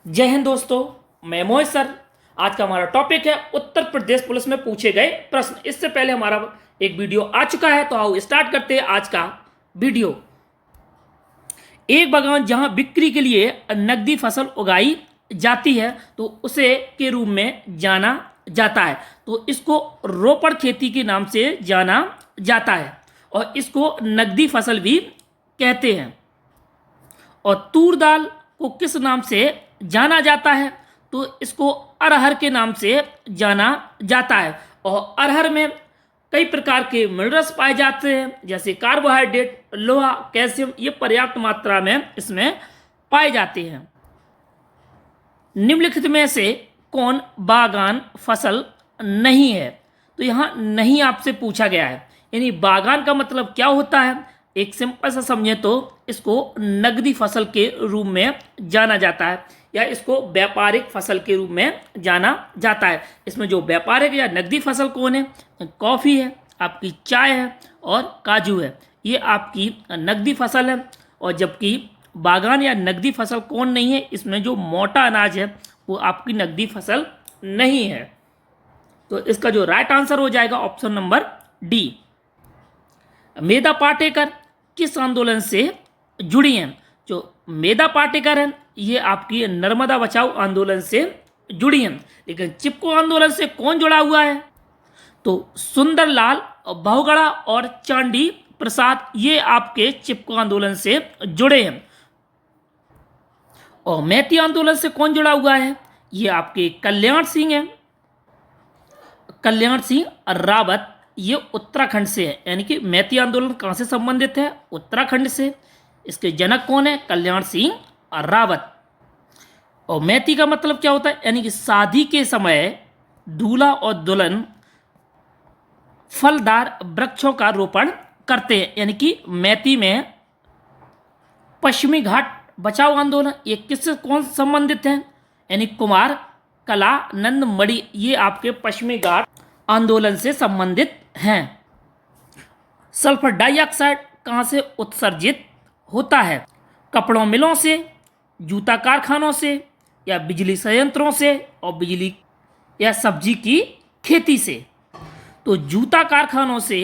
जय हिंद दोस्तों, मैं मोहित सर। आज का हमारा टॉपिक है उत्तर प्रदेश पुलिस में पूछे गए प्रश्न। इससे पहले हमारा एक वीडियो आ चुका है, तो आओ स्टार्ट करते हैं आज का वीडियो। एक बागान जहां बिक्री के लिए नकदी फसल उगाई जाती है तो उसे के रूप में जाना जाता है। तो इसको रोपड़ खेती के नाम से जाना जाता है और इसको नकदी फसल भी कहते हैं। और तूर दाल को किस नाम से जाना जाता है? तो इसको अरहर के नाम से जाना जाता है। और अरहर में कई प्रकार के मिनरल्स पाए जाते हैं, जैसे कार्बोहाइड्रेट, लोहा, कैल्शियम, ये पर्याप्त मात्रा में इसमें पाए जाते हैं। निम्नलिखित में से कौन बागान फसल नहीं है? तो यहाँ नहीं आपसे पूछा गया है। यानी बागान का मतलब क्या होता है? एक सिंपल सा समझे तो इसको नकदी फसल के रूप में जाना जाता है या इसको व्यापारिक फसल के रूप में जाना जाता है। इसमें जो व्यापारिक या नकदी फसल कौन है? कॉफ़ी है, आपकी चाय है और काजू है, ये आपकी नकदी फसल है। और जबकि बागान या नकदी फसल कौन नहीं है? इसमें जो मोटा अनाज है वो आपकी नकदी फसल नहीं है। तो इसका जो राइट आंसर हो जाएगा ऑप्शन नंबर डी। मेधा पाटेकर किस आंदोलन से जुड़ी हैं? जो मेधा पाटेकर हैं ये आपकी नर्मदा बचाओ आंदोलन से जुड़ी हैं। लेकिन चिपको आंदोलन से कौन जुड़ा हुआ है? तो सुंदरलाल बहुगुणा और चांडी प्रसाद ये आपके चिपको आंदोलन से जुड़े हैं। और मैती आंदोलन से कौन जुड़ा हुआ है? ये आपके कल्याण सिंह हैं, कल्याण सिंह रावत, ये उत्तराखंड से है। यानी कि मैती आंदोलन कहाँ से संबंधित है? उत्तराखंड से। इसके जनक कौन है? कल्याण सिंह रावत। और मैती का मतलब क्या होता है? यानी कि शादी के समय दूल्हा और दुल्हन फलदार वृक्षों का रोपण करते हैं। यानी कि मैती में पश्चिमी घाट बचाओ आंदोलन ये किससे कौन संबंधित है? यानी कुमार कला नंद मणि ये आपके पश्चिमी घाट आंदोलन से संबंधित हैं। सल्फर डाइऑक्साइड कहाँ से उत्सर्जित होता है? कपड़ों मिलों से, जूता कारखानों से या बिजली संयंत्रों से और बिजली या सब्जी की खेती से। तो जूता कारखानों से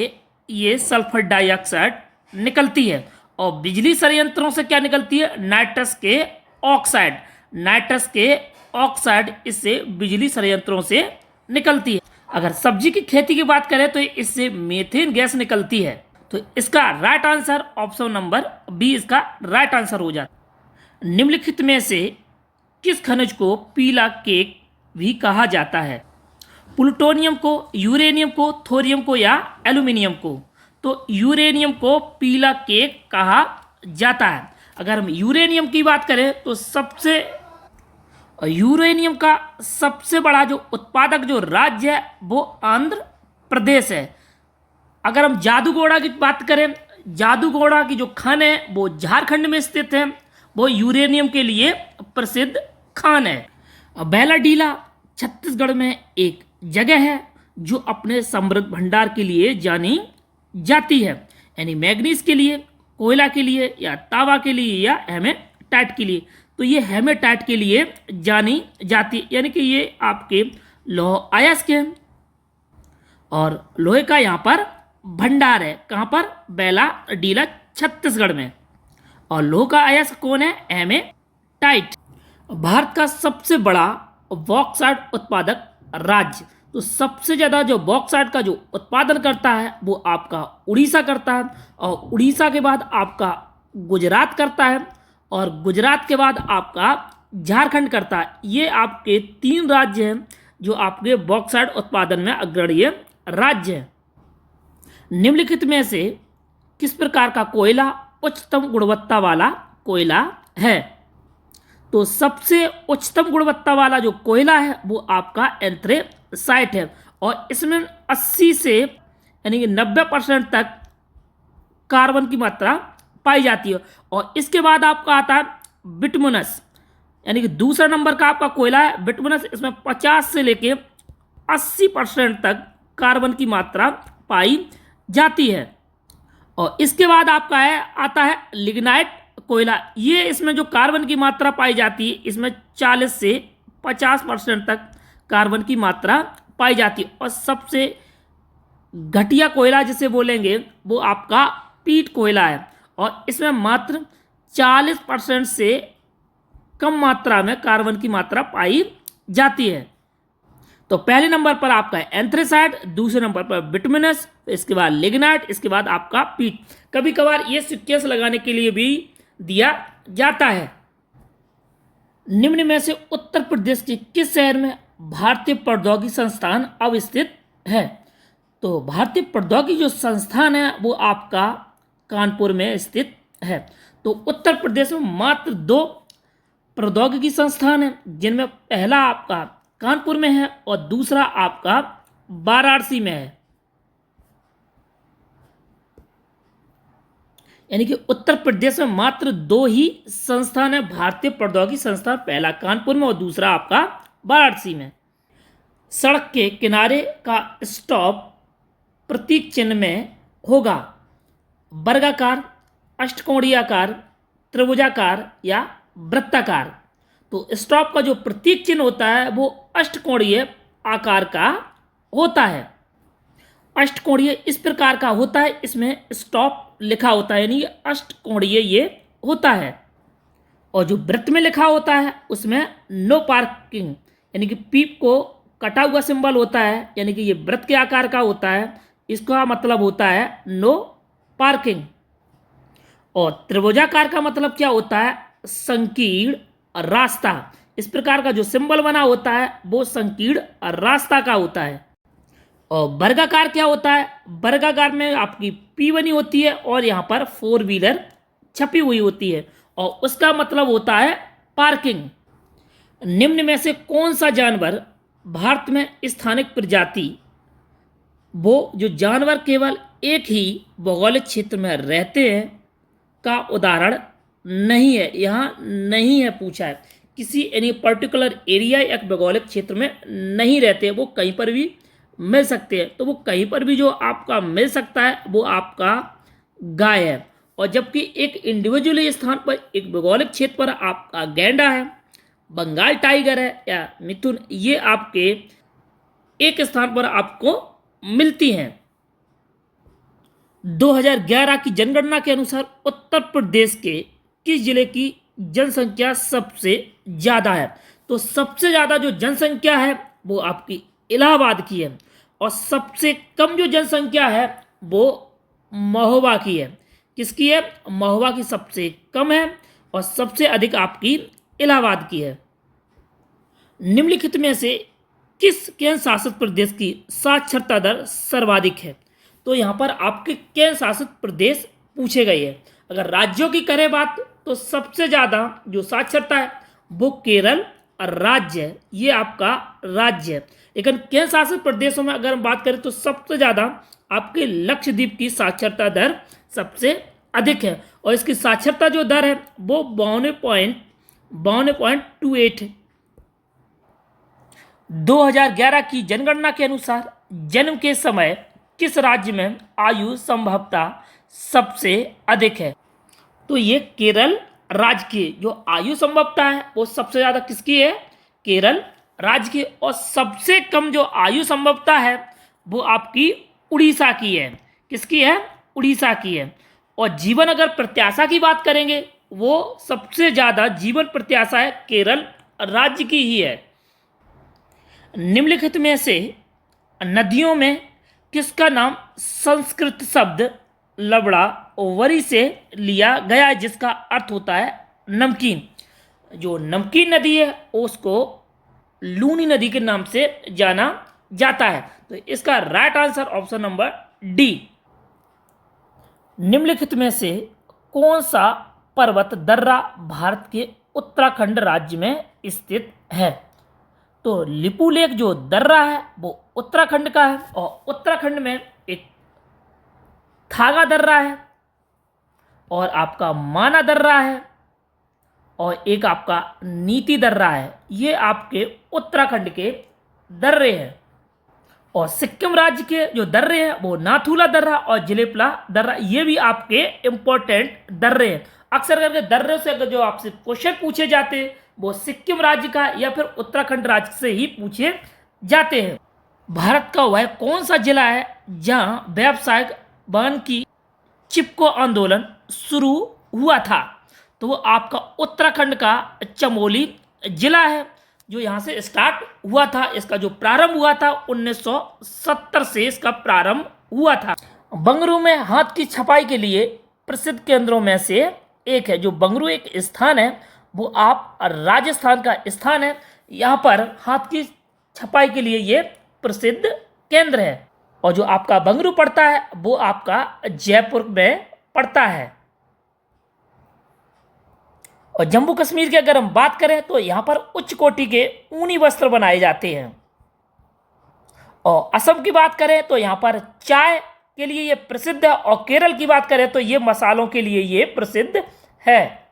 ये सल्फर डाइऑक्साइड निकलती है और बिजली संयंत्रों से क्या निकलती है? नाइट्रस के ऑक्साइड। नाइट्रस के ऑक्साइड इससे बिजली संयंत्रों से निकलती है। अगर सब्जी की खेती की बात करें तो इससे मीथेन गैस निकलती है। तो इसका right answer option number B इसका राइट आंसर हो जाता है। निम्नलिखित में से किस खनिज को पीला केक भी कहा जाता है? प्लूटोनियम को, यूरेनियम को, थोरियम को या एल्यूमिनियम को? तो यूरेनियम को पीला केक कहा जाता है। अगर हम यूरेनियम की बात करें तो यूरेनियम का सबसे बड़ा जो उत्पादक जो राज्य है वो आंध्र प्रदेश है। अगर हम जादूगोड़ा की बात करें, जादूगोड़ा की जो खान है वो झारखंड में स्थित है, वो यूरेनियम के लिए प्रसिद्ध खान है। बैलाडीला छत्तीसगढ़ में एक जगह है जो अपने समृद्ध भंडार के लिए जानी जाती है। यानी मैग्नीज के लिए, कोयला के लिए या तांबा के लिए या हेमेटाइट के लिए। तो ये हेमेटाइट के लिए जानी जाती है। यानी कि ये आपके लौह अयस्क के हैं और लोहे का यहाँ पर भंडार है। कहाँ पर? बैलाडीला छत्तीसगढ़ में। और लोह का अयस्क कौन है? हेमेटाइट। भारत का सबसे बड़ा बॉक्साइट उत्पादक राज्य। तो सबसे ज़्यादा जो बॉक्साइट का जो उत्पादन करता है वो आपका उड़ीसा करता है। और उड़ीसा के बाद आपका गुजरात करता है और गुजरात के बाद आपका झारखंड करता है। ये आपके 3 राज्य हैं जो आपके बॉक्साइट उत्पादन में अग्रणीय राज्य हैं। निम्नलिखित में से किस प्रकार का कोयला उच्चतम गुणवत्ता वाला कोयला है? तो सबसे उच्चतम गुणवत्ता वाला जो कोयला है वो आपका एंथ्रेसाइट है और इसमें 80 से यानी कि 90% तक कार्बन की मात्रा पाई जाती है। और इसके बाद आपका आता है बिटमुनस, यानी कि दूसरा नंबर का आपका कोयला है बिटमुनस। इसमें 50 से लेके 80% तक कार्बन की मात्रा पाई जाती है। और इसके बाद आपका आता है लिग्नाइट कोयला, ये इसमें जो कार्बन की मात्रा पाई जाती है इसमें 40 से 50% तक कार्बन की मात्रा पाई जाती है। और सबसे घटिया कोयला जिसे बोलेंगे वो आपका पीट कोयला है, और इसमें मात्र 40% से कम मात्रा में कार्बन की मात्रा पाई जाती है। तो पहले नंबर पर आपका एंथ्रेसाइट, दूसरे नंबर पर बिटुमिनस, इसके बाद लिग्नाइट, इसके बाद आपका पीट। कभी कभार ये सीक्वेंस लगाने के लिए भी दिया जाता है। निम्न में से उत्तर प्रदेश के किस शहर में भारतीय प्रौद्योगिकी संस्थान अवस्थित है? तो भारतीय प्रौद्योगिकी जो संस्थान है वो आपका कानपुर में स्थित है। तो उत्तर प्रदेश में मात्र 2 प्रौद्योगिकी संस्थान है, जिनमें पहला आपका कानपुर में है और दूसरा आपका वाराणसी में है। यानी कि उत्तर प्रदेश में मात्र 2 ही संस्थान है भारतीय प्रौद्योगिकी संस्थान, पहला कानपुर में और दूसरा आपका वाराणसी में। सड़क के किनारे का स्टॉप प्रतीक चिन्ह में होगा वर्गाकार, अष्टकोणीयाकार, त्रिभुजाकार या वृत्ताकार। तो स्टॉप का जो प्रतीक चिन्ह होता है वो अष्टकोणीय आकार का होता है। अष्टकोणीय इस प्रकार का होता है, इसमें स्टॉप लिखा होता है, यानी अष्टकोणीय ये होता है। और जो वृत्त में लिखा होता है उसमें नो पार्किंग, यानी कि पीप को कटा हुआ सिंबल होता है, यानी कि ये वृत्त के आकार का होता है, इसका मतलब होता है नो पार्किंग। और त्रिभुजाकार का मतलब क्या होता है? संकीर्ण रास्ता। इस प्रकार का जो सिंबल बना होता है वो संकीर्ण रास्ता का होता है। और वर्गाकार क्या होता है? वर्गाकार में आपकी पी बनी होती है और यहाँ पर 4 व्हीलर छपी हुई होती है, और उसका मतलब होता है पार्किंग। निम्न में से कौन सा जानवर भारत में स्थानिक प्रजाति, वो जो जानवर केवल एक ही भौगोलिक क्षेत्र में रहते हैं का उदाहरण नहीं है? यहाँ नहीं है पूछा है, किसी एनी पर्टिकुलर एरिया या भौगोलिक क्षेत्र में नहीं रहते, वो कहीं पर भी मिल सकते हैं। तो वो कहीं पर भी जो आपका मिल सकता है वो आपका गाय है। और जबकि एक इंडिविजुअल स्थान पर, एक भौगोलिक क्षेत्र पर आपका गैंडा है, बंगाल टाइगर है या मिथुन, ये आपके एक स्थान पर आपको मिलती हैं। 2011 की जनगणना के अनुसार उत्तर प्रदेश के किस जिले की जनसंख्या सबसे ज़्यादा है? तो सबसे ज़्यादा जो जनसंख्या है वो आपकी इलाहाबाद की है, और सबसे कम जो जनसंख्या है वो महोबा की है। किसकी है? महोबा की सबसे कम है, और सबसे अधिक आपकी इलाहाबाद की है। निम्नलिखित में से किस केंद्र शासित प्रदेश की साक्षरता दर सर्वाधिक है? तो यहाँ पर आपके केंद्र शासित प्रदेश पूछे गए हैं। अगर राज्यों की करें बात तो सबसे ज़्यादा जो साक्षरता है वो केरल राज्य है, ये आपका राज्य है। लेकिन केंद्र शासित प्रदेशों में अगर हम बात करें तो सबसे ज़्यादा आपके लक्षद्वीप की साक्षरता दर सबसे अधिक है, और इसकी साक्षरता जो दर है वो 52.28 है। 2011 की जनगणना के अनुसार जन्म के समय किस राज्य में आयु संभवता सबसे अधिक है? तो ये केरल राज्य की जो आयु संभवता है वो सबसे ज़्यादा किसकी है? केरल राज्य की। और सबसे कम जो आयु संभवता है वो आपकी उड़ीसा की है। किसकी है? उड़ीसा की है। और जीवन अगर प्रत्याशा की बात करेंगे वो सबसे ज़्यादा जीवन प्रत्याशा है केरल राज्य की ही है। निम्नलिखित में से नदियों में किसका नाम संस्कृत शब्द लबड़ा वरी से लिया गया है, जिसका अर्थ होता है नमकीन? जो नमकीन नदी है उसको लूनी नदी के नाम से जाना जाता है। तो इसका right answer option number D. निम्नलिखित में से कौन सा पर्वत दर्रा भारत के उत्तराखंड राज्य में स्थित है? तो लिपू लेक जो दर्रा है वो उत्तराखंड का है, और उत्तराखंड में एक थागा दर्रा है, और आपका माना दर्रा है, और एक आपका नीति दर्रा है। ये आपके उत्तराखंड के दर्रे हैं। और सिक्किम राज्य के जो दर्रे हैं वो नाथुला दर्रा और जिलेपला दर्रा, ये भी आपके इम्पोर्टेंट दर्रे हैं। अक्सर करके दर्रे से अगर जो आपसे क्वेश्चन पूछे जाते हैं वो सिक्किम राज्य का या फिर उत्तराखंड राज्य से ही पूछे जाते हैं। भारत का वह कौन सा जिला है जहां व्यावसायिक वन की चिपको आंदोलन शुरू हुआ था? तो वो आपका उत्तराखंड का चमोली जिला है जो यहाँ से स्टार्ट हुआ था। इसका जो प्रारंभ हुआ था 1970 से इसका प्रारंभ हुआ था। बंगरू में हाथ की छपाई के लिए प्रसिद्ध केंद्रों में से एक है। जो बंगरू एक स्थान है वो आप राजस्थान का स्थान है। यहाँ पर हाथ की छपाई के लिए ये प्रसिद्ध केंद्र है। और जो आपका बंगरू पड़ता है वो आपका जयपुर में पड़ता है। और जम्मू कश्मीर की अगर हम बात करें तो यहाँ पर उच्च कोटि के ऊनी वस्त्र बनाए जाते हैं। और असम की बात करें तो यहाँ पर चाय के लिए ये प्रसिद्ध है। और केरल की बात करें तो ये मसालों के लिए ये प्रसिद्ध है।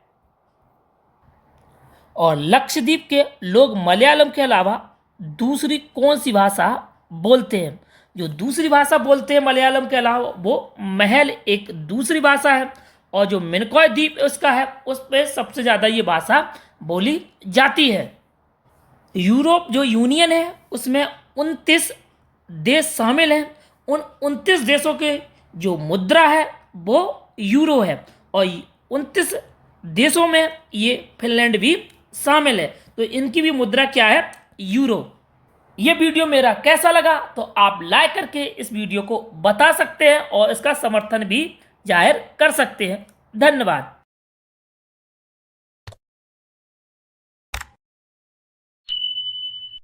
और लक्षद्वीप के लोग मलयालम के अलावा दूसरी कौन सी भाषा बोलते हैं? जो दूसरी भाषा बोलते हैं मलयालम के अलावा वो महल एक दूसरी भाषा है। और जो मिनिकॉय द्वीप उसका है उस पर सबसे ज़्यादा ये भाषा बोली जाती है। यूरोप जो यूनियन है उसमें 29 देश शामिल हैं। उन 29 देशों के जो मुद्रा है वो यूरो है। और 29 देशों में ये फिनलैंड भी शामिल है। तो इनकी भी मुद्रा क्या है? यूरो। ये वीडियो मेरा कैसा लगा तो आप लाइक करके इस वीडियो को बता सकते हैं और इसका समर्थन भी जाहिर कर सकते हैं। धन्यवाद।